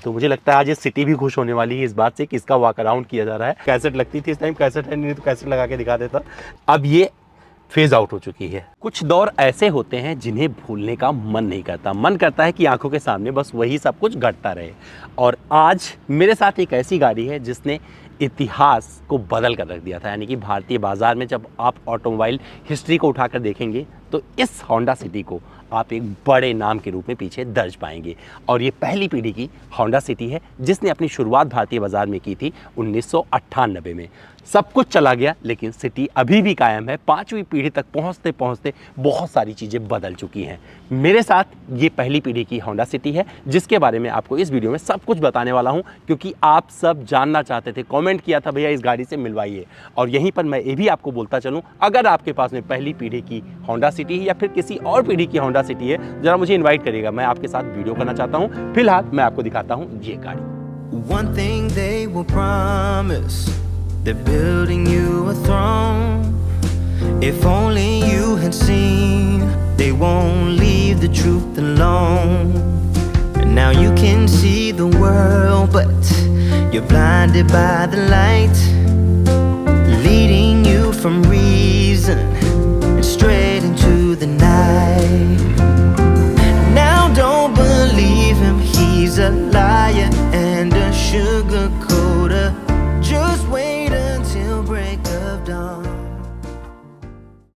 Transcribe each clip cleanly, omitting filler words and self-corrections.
तो मुझे लगता है आज ये सिटी भी खुश होने वाली है इस बात से कि इसका वॉक अराउंड किया जा रहा है। कैसेट लगती थी इस टाइम, कैसेट है नहीं तो कैसेट लगा के दिखा देता। अब ये फेज आउट हो चुकी है। कुछ दौर ऐसे होते हैं जिन्हें भूलने का मन नहीं करता, मन करता है कि आंखों के सामने बस वही सब कुछ घटता रहे। और आज मेरे साथ एक ऐसी गाड़ी है जिसने इतिहास को बदल कर रख दिया था। यानी कि भारतीय बाजार में जब आप ऑटोमोबाइल हिस्ट्री को उठाकर देखेंगे तो इस होंडा सिटी को आप एक बड़े नाम के रूप में पीछे दर्ज पाएंगे। और ये पहली पीढ़ी की होंडा सिटी है जिसने अपनी शुरुआत भारतीय बाजार में की थी 1998 में। सब कुछ चला गया लेकिन सिटी अभी भी कायम है। पांचवी पीढ़ी तक पहुंचते पहुंचते बहुत सारी चीज़ें बदल चुकी हैं। मेरे साथ ये पहली पीढ़ी की होंडा सिटी है जिसके बारे में आपको इस वीडियो में सब कुछ बताने वाला हूं, क्योंकि आप सब जानना चाहते थे, कमेंट किया था भैया इस गाड़ी से मिलवाइए। और यहीं पर मैं ये भी आपको बोलता चलूँ, अगर आपके पास में पहली पीढ़ी की होंडा सिटी है या फिर किसी और पीढ़ी की होंडा सिटी है, जरा मुझे इन्वाइट करिएगा, मैं आपके साथ वीडियो करना चाहता हूँ। फिलहाल मैं आपको दिखाता हूँ ये गाड़ी। One thing they will promise, they're building you a throne. If only you had seen, they won't leave the truth alone. And now you can see the world, but you're blinded by the light, leading you from reason and straight into the night. Now don't believe him, he's a liar and a sugar coater. Just wait until break of dawn.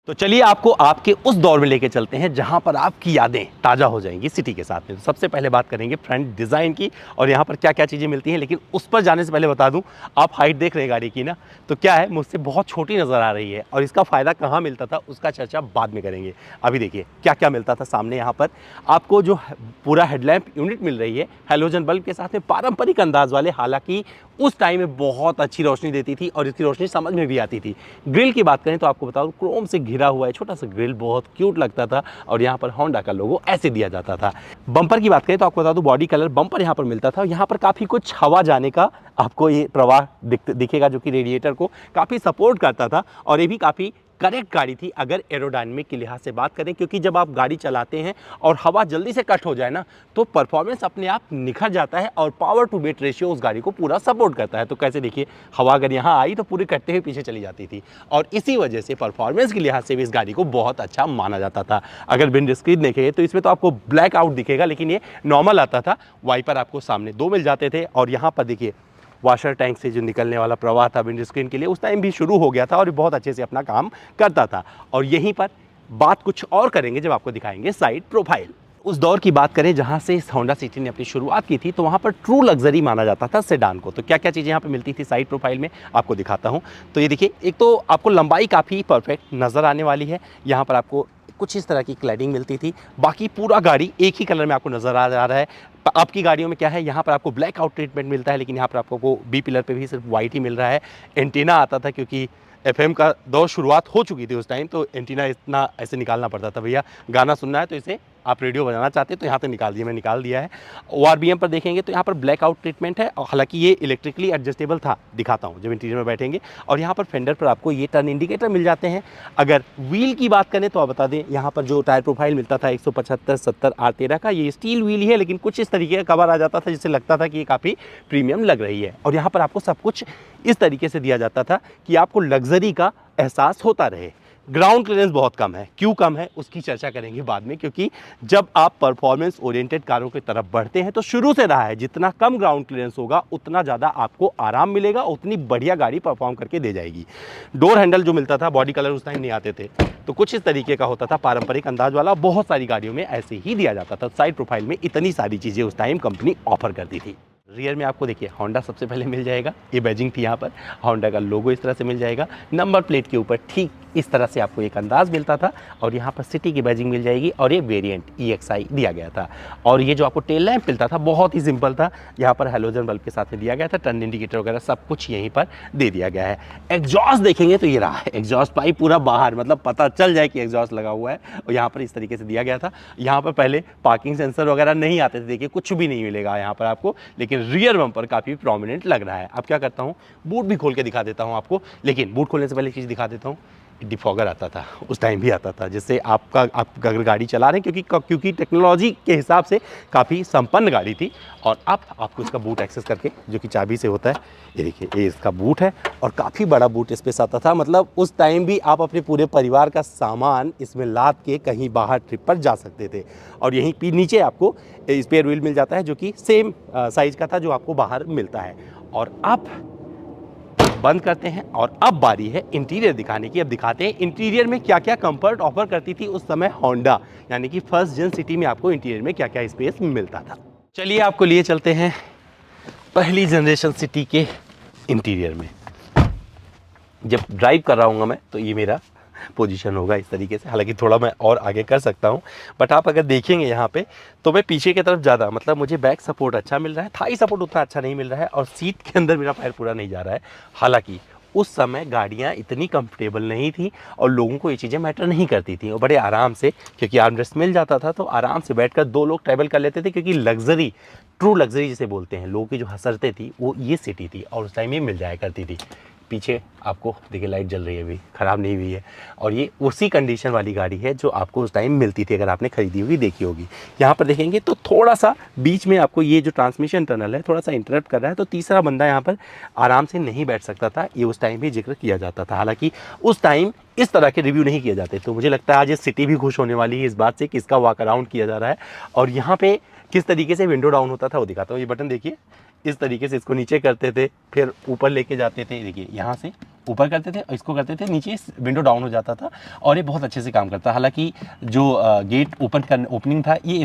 तो चलिए आपको आपके उस दौर में लेके चलते हैं जहां पर आपकी यादें ताज़ा हो जाएंगी सिटी के साथ में। तो सबसे पहले बात करेंगे फ्रंट डिज़ाइन की और यहाँ पर क्या क्या चीज़ें मिलती हैं। लेकिन उस पर जाने से पहले बता दूं, आप हाइट देख रहे हैं गाड़ी की ना, तो क्या है मुझसे बहुत छोटी नज़र आ रही है और इसका फ़ायदा कहाँ मिलता था उसका चर्चा बाद में करेंगे। अभी देखिए क्या क्या मिलता था। सामने यहाँ पर आपको जो पूरा हेडलैम्प यूनिट मिल रही है हैलोजन बल्ब के साथ में, पारंपरिक अंदाज वाले, हालांकि उस टाइम में बहुत अच्छी रोशनी देती थी और इसकी रोशनी समझ में भी आती थी। ग्रिल की बात करें तो आपको बता दूं क्रोम से घिरा हुआ है छोटा सा ग्रिल, बहुत क्यूट लगता था और यहाँ पर होंडा का लोगो ऐसे दिया जाता था। बम्पर की बात करें तो आपको बता दूं बॉडी कलर बम्पर यहाँ पर मिलता था। यहाँ पर काफ़ी कुछ हवा जाने का आपको ये प्रवाह दिखेगा जो कि रेडिएटर को काफ़ी सपोर्ट करता था और ये भी काफ़ी करेक्ट गाड़ी थी अगर एरोडायनेमिक के लिहाज से बात करें, क्योंकि जब आप गाड़ी चलाते हैं और हवा जल्दी से कट हो जाए ना तो परफॉर्मेंस अपने आप निखर जाता है और पावर टू वेट रेशियो उस गाड़ी को पूरा सपोर्ट करता है। तो कैसे देखिए हवा अगर यहाँ आई तो पूरी कटते हुए पीछे चली जाती थी और इसी वजह से परफॉर्मेंस के लिहाज से भी इस गाड़ी को बहुत अच्छा माना जाता था। अगर विंड स्क्रीन देखेंगे तो इसमें तो आपको ब्लैक आउट दिखेगा लेकिन ये नॉर्मल आता था। वाइपर आपको सामने 2 मिल जाते थे और यहाँ पर देखिए वाशर टैंक से जो निकलने वाला प्रवाह था विंड स्क्रीन के लिए उस टाइम भी शुरू हो गया था और बहुत अच्छे से अपना काम करता था। और यहीं पर बात कुछ और करेंगे जब आपको दिखाएंगे साइड प्रोफाइल। उस दौर की बात करें जहां से इस होंडा सिटी ने अपनी शुरुआत की थी तो वहां पर ट्रू लग्जरी माना जाता था सेडान को। तो क्या क्या चीज़ें यहाँ पे मिलती थी साइड प्रोफाइल में आपको दिखाता हूँ। तो ये देखिए, एक तो आपको लंबाई काफ़ी परफेक्ट नज़र आने वाली है। यहाँ पर आपको कुछ इस तरह की क्लैडिंग मिलती थी, बाकी पूरा गाड़ी एक ही कलर में आपको नज़र आ रहा है। आपकी गाड़ियों में क्या है, यहाँ पर आपको ब्लैक आउट ट्रीटमेंट मिलता है लेकिन यहाँ पर आपको बी पिलर पे भी सिर्फ वाइट ही मिल रहा है। एंटीना आता था क्योंकि एफएम का दौर शुरुआत हो चुकी थी उस टाइम, तो एंटीना इतना ऐसे निकालना पड़ता था। भैया गाना सुनना है तो इसे आप रेडियो बजाना चाहते हैं तो यहाँ तक निकाल दिया, मैं निकाल दिया है। ओआरबीएम पर देखेंगे तो यहाँ पर ब्लैक आउट ट्रीटमेंट है और हालांकि ये इलेक्ट्रिकली एडजस्टेबल था, दिखाता हूँ जब इंटीरियर में बैठेंगे। और यहाँ पर फेंडर पर आपको ये टर्न इंडिकेटर मिल जाते हैं। अगर व्हील की बात करें तो आप बता दें यहाँ पर जो टायर प्रोफाइल मिलता था 175/70 R13 का, ये स्टील व्हील ही है लेकिन कुछ इस तरीके का कवर आ जाता था जिससे लगता था कि ये काफ़ी प्रीमियम लग रही है। और यहाँ पर आपको सब कुछ इस तरीके से दिया जाता था कि आपको लग्जरी का एहसास होता रहे। ग्राउंड क्लियरेंस बहुत कम है, क्यों कम है उसकी चर्चा करेंगे बाद में, क्योंकि जब आप परफॉर्मेंस ओरिएंटेड कारों की तरफ बढ़ते हैं तो शुरू से रहा है जितना कम ग्राउंड क्लियरेंस होगा उतना ज़्यादा आपको आराम मिलेगा, उतनी बढ़िया गाड़ी परफॉर्म करके दे जाएगी। डोर हैंडल जो मिलता था, बॉडी कलर उस टाइम नहीं आते थे तो कुछ इस तरीके का होता था, पारंपरिक अंदाज वाला, बहुत सारी गाड़ियों में ऐसे ही दिया जाता था। साइड प्रोफाइल में इतनी सारी चीज़ें उस टाइम कंपनी ऑफर करती थी। रियर में आपको देखिए होंडा सबसे पहले मिल जाएगा, ये बैजिंग थी यहाँ पर, होंडा का लोगो इस तरह से मिल जाएगा। नंबर प्लेट के ऊपर ठीक इस तरह से आपको एक अंदाज मिलता था और यहाँ पर सिटी की बैजिंग मिल जाएगी और ये वेरिएंट EXI दिया गया था। और ये जो आपको टेल लैंप मिलता था बहुत ही सिंपल था, यहाँ पर हेलोजन बल्ब के साथ में दिया गया था, टर्न इंडिकेटर वगैरह सब कुछ यहीं पर दे दिया गया है। एग्जॉस्ट देखेंगे तो ये रहा है, एग्जॉस्ट पाइप पूरा बाहर, मतलब पता चल जाए कि एग्जॉस्ट लगा हुआ है और यहाँ पर इस तरीके से दिया गया था। यहाँ पर पहले पार्किंग सेंसर वगैरह नहीं आते थे, देखिए कुछ भी नहीं मिलेगा यहाँ पर आपको, लेकिन रियर बम्पर काफ़ी प्रोमिनेंट लग रहा है। अब क्या करता हूँ, बूट भी खोल के दिखा देता हूँ आपको, लेकिन बूट खोलने से पहले एक चीज़ दिखा देता हूँ। डिफॉगर आता था, उस टाइम भी आता था, जिससे आप अगर गाड़ी चला रहे हैं, क्योंकि टेक्नोलॉजी के हिसाब से काफ़ी संपन्न गाड़ी थी। और अब आपको इसका बूट एक्सेस करके, जो कि चाबी से होता है, ये देखिए, ये इसका बूट है और काफ़ी बड़ा बूट स्पेस आता था। मतलब उस टाइम भी आप अपने पूरे परिवार का सामान इसमें लाद के कहीं बाहर ट्रिप पर जा सकते थे। और यहीं नीचे आपको स्पेयर व्हील मिल जाता है, जो कि सेम साइज़ का था जो आपको बाहर मिलता है। और अब बंद करते हैं और अब बारी है इंटीरियर दिखाने की। अब दिखाते हैं इंटीरियर में क्या क्या कंफर्ट ऑफर करती थी उस समय होंडा, यानी कि फर्स्ट जेन सिटी में आपको इंटीरियर में क्या क्या स्पेस मिलता था। चलिए आपको लिए चलते हैं पहली जनरेशन सिटी के इंटीरियर में। जब ड्राइव कर रहा हूँगा मैं तो ये मेरा पोजीशन होगा इस तरीके से, हालांकि थोड़ा मैं और आगे कर सकता हूँ, बट आप अगर देखेंगे यहाँ पे तो मैं पीछे की तरफ ज़्यादा, मतलब मुझे बैक सपोर्ट अच्छा मिल रहा है, थाई सपोर्ट उतना अच्छा नहीं मिल रहा है और सीट के अंदर मेरा पैर पूरा नहीं जा रहा है। हालांकि उस समय गाड़ियाँ इतनी कंफर्टेबल नहीं थी और लोगों को ये चीज़ें मैटर नहीं करती थी, और बड़े आराम से, क्योंकि आर्मरेस्ट मिल जाता था तो आराम से बैठकर 2 लोग ट्रैवल कर लेते थे। क्योंकि लग्जरी, ट्रू लग्जरी जिसे बोलते हैं, लोगों की जो हसरतें थी वो ये सिटी थी और उस टाइम में मिल जाया करती थी। पीछे आपको देखिए लाइट जल रही है, अभी ख़राब नहीं हुई है, और ये उसी कंडीशन वाली गाड़ी है जो आपको उस टाइम मिलती थी, अगर आपने खरीदी होगी, देखी होगी। यहाँ पर देखेंगे तो थोड़ा सा बीच में आपको ये जो ट्रांसमिशन टनल है थोड़ा सा इंटरप्ट कर रहा है, तो तीसरा बंदा यहाँ पर आराम से नहीं बैठ सकता था, ये उस टाइम भी जिक्र किया जाता था। हालांकि उस टाइम इस तरह के रिव्यू नहीं किए जाते, तो मुझे लगता है आज ये सिटी भी खुश होने वाली है इस बात से कि इसका वॉक अराउंड किया जा रहा है। और यहाँ पे किस तरीके से विंडो डाउन होता था वो दिखाता हूँ। ये बटन देखिए, इस तरीके से इसको नीचे करते थे, फिर ऊपर लेके जाते थे, देखिए यहाँ से ऊपर करते थे, इसको करते थे नीचे, विंडो डाउन हो जाता था और ये बहुत अच्छे से काम करता। हालांकि जो गेट ओपनिंग था ये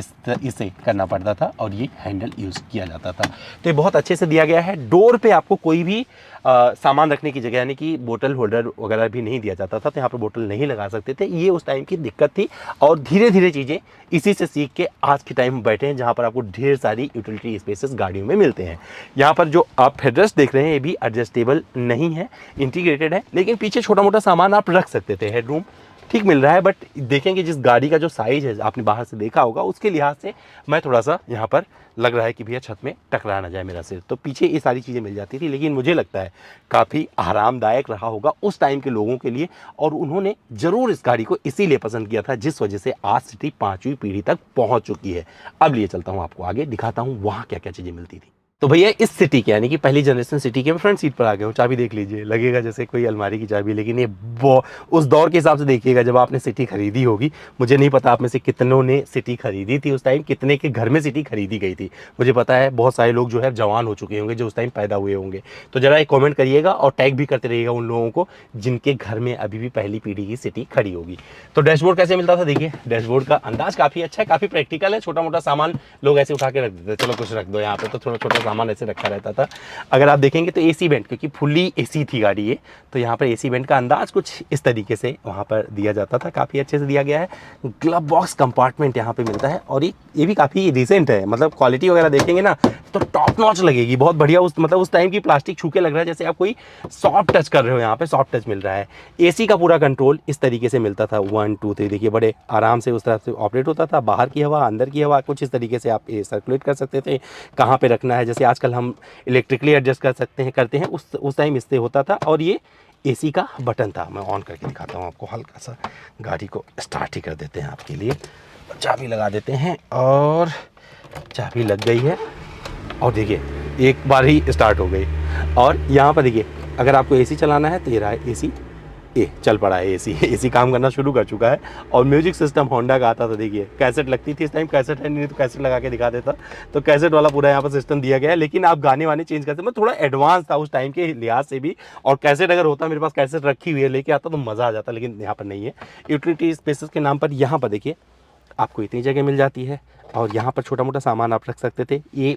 इससे करना पड़ता था और ये हैंडल यूज़ किया जाता था। तो ये बहुत अच्छे से दिया गया है। डोर पे आपको कोई भी सामान रखने की जगह, यानी कि बोतल होल्डर वगैरह भी नहीं दिया जाता था, तो यहाँ पर बोतल नहीं लगा सकते थे। ये उस टाइम की दिक्कत थी और धीरे धीरे चीज़ें इसी से सीख के आज के टाइम में बैठे हैं, जहाँ पर आपको ढेर सारी यूटिलिटी स्पेसेस गाड़ियों में मिलते हैं। यहाँ पर जो आप हेडरेस्ट देख रहे हैं ये भी एडजस्टेबल नहीं है, इंटीग्रेटेड है, लेकिन पीछे छोटा मोटा सामान आप रख सकते थे। हेडरूम ठीक मिल रहा है, बट देखेंगे जिस गाड़ी का जो साइज़ है, आपने बाहर से देखा होगा, उसके लिहाज से मैं थोड़ा सा यहाँ पर लग रहा है कि भैया छत में टकरा ना जाए मेरा सिर, तो पीछे ये सारी चीज़ें मिल जाती थी। लेकिन मुझे लगता है काफ़ी आरामदायक रहा होगा उस टाइम के लोगों के लिए, और उन्होंने ज़रूर इस गाड़ी को इसीलिए पसंद किया था, जिस वजह से आज सिटी 5वीं पीढ़ी तक पहुँच चुकी है। अब लिए चलता हूँ आपको आगे, दिखाता हूँ वहाँ क्या क्या चीज़ें मिलती थी। तो भैया इस सिटी के, यानी कि पहली जनरेशन सिटी के, मैं फ्रंट सीट पर आ गया हूँ। चाबी देख लीजिए, लगेगा जैसे कोई अलमारी की चाबी, लेकिन ये उस दौर के हिसाब से देखिएगा जब आपने सिटी खरीदी होगी। मुझे नहीं पता आप में से कितनों ने सिटी खरीदी थी उस टाइम, कितने के घर में सिटी खरीदी गई थी। मुझे पता है बहुत सारे लोग जो है जवान हो चुके होंगे, जो उस टाइम पैदा हुए होंगे। तो जरा एक कॉमेंट करिएगा और टैग भी करते रहिएगा उन लोगों को जिनके घर में अभी भी पहली पीढ़ी की सिटी खड़ी होगी। तो डैशबोर्ड कैसे मिलता था, देखिए डैशबोर्ड का अंदाज काफ़ी अच्छा है, काफ़ी प्रैक्टिकल है। छोटा मोटा सामान लोग ऐसे उठा के रख देते, चलो कुछ रख दो यहाँ पे, तो थोड़ा छोटा सामान ऐसे रखा रहता था। अगर आप देखेंगे तो एसी वेंट, क्योंकि फुल्ली एसी थी गाड़ी ये, तो यहाँ पर एसी वेंट का अंदाज कुछ इस तरीके से वहाँ पर दिया जाता था, काफ़ी अच्छे से दिया गया है। ग्लव बॉक्स कंपार्टमेंट यहाँ पे मिलता है और ये भी काफ़ी रिसेंट है, मतलब क्वालिटी वगैरह देखेंगे ना तो टॉप नॉच लगेगी, बहुत बढ़िया। उस टाइम की प्लास्टिक छू के लग रहा है जैसे आप कोई सॉफ्ट टच कर रहे हो, यहाँ पे सॉफ्ट टच मिल रहा है। एसी का पूरा कंट्रोल इस तरीके से मिलता था, 1 2 3, देखिए बड़े आराम से उस तरफ से ऑपरेट होता था। बाहर की हवा, अंदर की हवा, कुछ इस तरीके से आप सर्कुलेट कर सकते थे, कहाँ पे रखना है। जैसे आजकल हम इलेक्ट्रिकली एडजस्ट कर सकते हैं, करते हैं, उस टाइम इससे होता था। और ये एसी का बटन था, मैं ऑन करके दिखाता हूँ आपको। हल्का सा गाड़ी को स्टार्ट ही कर देते हैं आपके लिए, चाबी लगा देते हैं और चाबी लग गई है और देखिए एक बार ही स्टार्ट हो गई। और यहाँ पर देखिए अगर आपको एसी चलाना है तो ये रहा है एसी, ये चल पड़ा है एसी काम करना शुरू कर चुका है। और म्यूजिक सिस्टम होंडा का आता था, देखिए कैसेट लगती थी, इस टाइम कैसेट है नहीं तो कैसेट लगा के दिखा देता, तो कैसेट वाला पूरा यहाँ पर सिस्टम दिया गया है। लेकिन आप गाने वाने चेंज करते, मैं थोड़ा एडवांस था उस टाइम के लिहाज से भी, और कैसेट अगर होता मेरे पास कैसेट रखी हुई है लेके आता तो मज़ा आ जाता, लेकिन यहाँ पर नहीं है। यूटिलिटी स्पेसेस के नाम पर यहाँ पर देखिए आपको इतनी जगह मिल जाती है और यहाँ पर छोटा मोटा सामान आप रख सकते थे। ये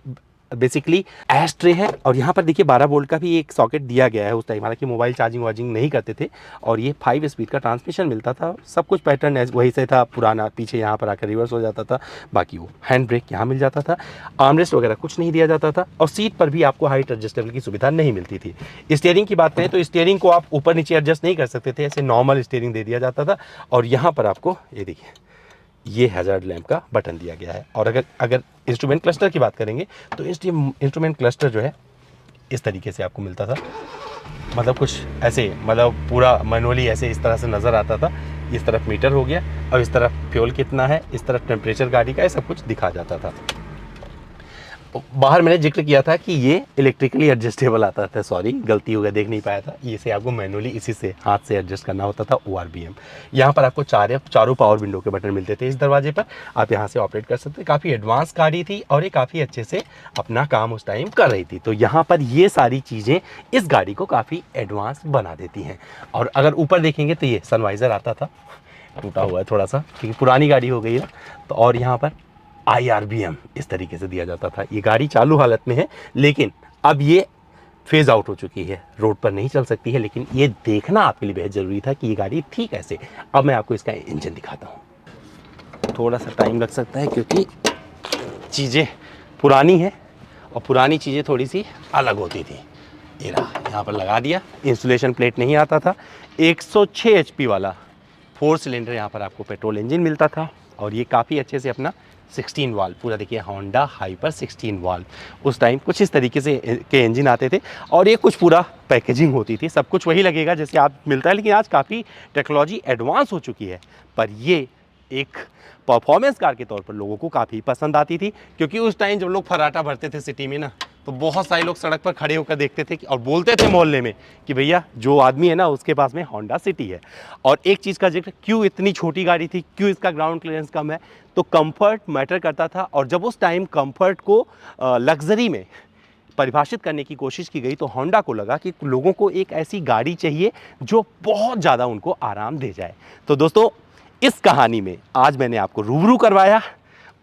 बेसिकली एश ट्रे है और यहाँ पर देखिए 12 वोल्ट का भी एक सॉकेट दिया गया है उस टाइम, हालांकि मोबाइल चार्जिंग वार्जिंग नहीं करते थे। और ये 5 स्पीड का ट्रांसमिशन मिलता था, सब कुछ पैटर्न वही से था पुराना, पीछे यहाँ पर आकर रिवर्स हो जाता था, बाकी वो हैंड ब्रेक यहाँ मिल जाता था। आर्मरेस्ट वगैरह कुछ नहीं दिया जाता था और सीट पर भी आपको हाइट एडजस्टेबल की सुविधा नहीं मिलती थी। स्टीयरिंग की बात करें तो स्टीयरिंग को आप ऊपर नीचे एडजस्ट नहीं कर सकते थे, ऐसे नॉर्मल स्टीयरिंग दे दिया जाता था। और यहाँ पर आपको ये देखिए ये हैजार्ड लैंप का बटन दिया गया है। और अगर इंस्ट्रूमेंट क्लस्टर की बात करेंगे तो इंस्ट्रूमेंट क्लस्टर जो है इस तरीके से आपको मिलता था। मतलब कुछ ऐसे, मतलब पूरा मैनुअली ऐसे इस तरह से नज़र आता था। इस तरफ मीटर हो गया और इस तरफ फ्यूल कितना है, इस तरफ टेम्परेचर गाड़ी का, ये सब कुछ दिखा जाता था। बाहर मैंने जिक्र किया था कि ये इलेक्ट्रिकली एडजस्टेबल आता था, सॉरी गलती हो गया, देख नहीं पाया था। इसे आपको मैनुअली इसी से हाथ से एडजस्ट करना होता था, ORVM। यहाँ पर आपको चारों पावर विंडो के बटन मिलते थे इस दरवाजे पर, आप यहाँ से ऑपरेट कर सकते थे। काफ़ी एडवांस गाड़ी थी और ये काफ़ी अच्छे से अपना काम उस टाइम कर रही थी। तो यहाँ पर ये सारी चीज़ें इस गाड़ी को काफ़ी एडवांस बना देती हैं। और अगर ऊपर देखेंगे तो ये सनवाइज़र आता था, टूटा हुआ है थोड़ा सा क्योंकि पुरानी गाड़ी हो गई है। तो और यहाँ पर IRBM इस तरीके से दिया जाता था। ये गाड़ी चालू हालत में है, लेकिन अब ये फेज आउट हो चुकी है, रोड पर नहीं चल सकती है। लेकिन ये देखना आपके लिए बेहद ज़रूरी था कि ये गाड़ी थी कैसे। अब मैं आपको इसका इंजन दिखाता हूँ। थोड़ा सा टाइम लग सकता है क्योंकि चीज़ें पुरानी हैं और पुरानी चीज़ें थोड़ी सी अलग होती थी। ये रहा, यहाँ पर लगा दिया। इंसुलेशन प्लेट नहीं आता था। 106 HP वाला 4 सिलेंडर यहाँ पर आपको पेट्रोल इंजन मिलता था। और ये काफ़ी अच्छे से अपना 16 वाल्व, पूरा देखिए होंडा हाइपर 16 वाल्व। उस टाइम कुछ इस तरीके से के इंजन आते थे और ये कुछ पूरा पैकेजिंग होती थी। सब कुछ वही लगेगा जैसे आप मिलता है, लेकिन आज काफ़ी टेक्नोलॉजी एडवांस हो चुकी है। पर ये एक परफॉर्मेंस कार के तौर पर लोगों को काफ़ी पसंद आती थी, क्योंकि उस टाइम जब लोग फर्राटा भरते थे सिटी में ना, तो बहुत सारे लोग सड़क पर खड़े होकर देखते थे और बोलते थे मोहल्ले में कि भैया जो आदमी है ना उसके पास में होंडा सिटी है। और एक चीज़ का जिक्र, क्यों इतनी छोटी गाड़ी थी, क्यों इसका ग्राउंड क्लियरेंस कम है, तो कंफर्ट मैटर करता था। और जब उस टाइम कंफर्ट को लग्जरी में परिभाषित करने की कोशिश की गई तो होंडा को लगा कि लोगों को एक ऐसी गाड़ी चाहिए जो बहुत ज़्यादा उनको आराम दे जाए। तो दोस्तों, इस कहानी में आज मैंने आपको रूबरू करवाया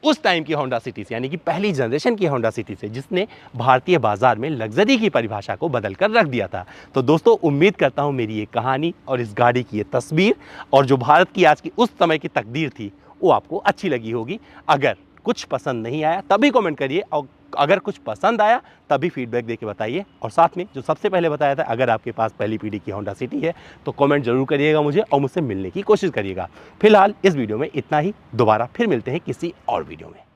उस टाइम की होंडा सिटी से, यानी कि पहली जनरेशन की होंडा सिटी से, जिसने भारतीय बाजार में लग्जरी की परिभाषा को बदल कर रख दिया था। तो दोस्तों, उम्मीद करता हूं मेरी ये कहानी और इस गाड़ी की ये तस्वीर और जो भारत की आज की उस समय की तकदीर थी वो आपको अच्छी लगी होगी। अगर कुछ पसंद नहीं आया तभी कमेंट करिए, और अगर कुछ पसंद आया तभी फीडबैक देके बताइए। और साथ में जो सबसे पहले बताया था, अगर आपके पास पहली पीढ़ी की होंडा सिटी है तो कमेंट जरूर करिएगा मुझे और मुझसे मिलने की कोशिश करिएगा। फिलहाल इस वीडियो में इतना ही, दोबारा फिर मिलते हैं किसी और वीडियो में।